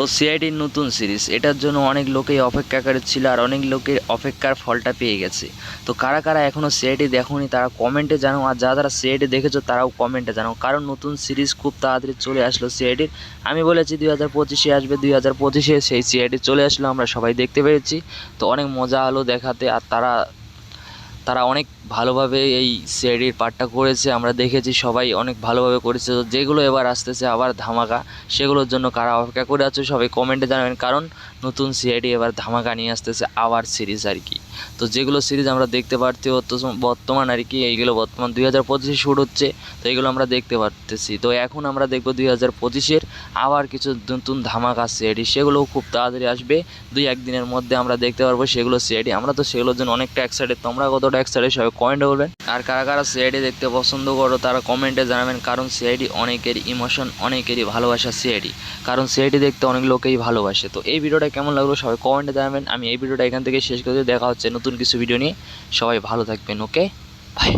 তো সিআইডির নতুন সিরিজ এটার জন্য অনেক লোকেই অপেক্ষা করেছিল আর অনেক লোকের অপেক্ষার ফলটা পেয়ে গেছে। তো কারা কারা এখনও সিআইডি দেখোনি তারা কমেন্টে জানাও, আর যারা যারা সিআইডি দেখেছো তারাও কমেন্টে জানাও, কারণ নতুন সিরিজ খুব তাড়াতাড়ি চলে আসলো সিআইডির। আমি বলেছি 2025-এ আসবে, 2025-এ সেই সিআইডি চলে আসলো, আমরা সবাই দেখতে পেরেছি। তো অনেক মজা হলো দেখাতে, আর তারা অনেক ভালোভাবে এই সিআইডির পার্টটা করেছে, আমরা দেখেছি সবাই অনেক ভালোভাবে করেছে। তো যেগুলো এবার আসতেছে আবার ধামাকা, সেগুলোর জন্য কারা অপেক্ষা করে আছো সবাই কমেন্টে জানাবেন, কারণ নতুন সিআইডি এবার ধামাকা নিয়ে আসতেছে আবার সিরিজ আর কি। তো যেগুলো সিরিজ আমরা দেখতে পারছি বর্তমান আর কি, এইগুলো বর্তমান 2025-এ শুট হচ্ছে, তো এগুলো আমরা দেখতে পারতেছি। তো এখন আমরা দেখবো 2025-এর আবার কিছু নতুন ধামাকা সিআইডি, সেগুলোও খুব তাড়াতাড়ি আসবে, 2-1 দিনের মধ্যে আমরা দেখতে পারবো সেগুলো সিআইডি। আমরা তো সেগুলোর জন্য অনেকটা এক্সাইটেড, তোমরা কতটা এক্সাইটেড সবাই কমেন্টে বলবেন। আর কারা কারা সিআইডি দেখতে পছন্দ করো তারা কমেন্টে জানাবেন, কারণ সিআইডি অনেকেরই ইমোশন, অনেকেরই ভালোবাসা সিআইডি, কারণ সিআইডি দেখতে অনেক লোকেই ভালোবাসে। তো এই ভিডিওটা কেমন লাগলো সবাই কমেন্টে জানাবেন। আমি এই ভিডিওটা এখান থেকে শেষ করে দেখা হচ্ছে নতুন কিছু ভিডিও নিয়ে। সবাই ভালো থাকবেন, ওকে বাই।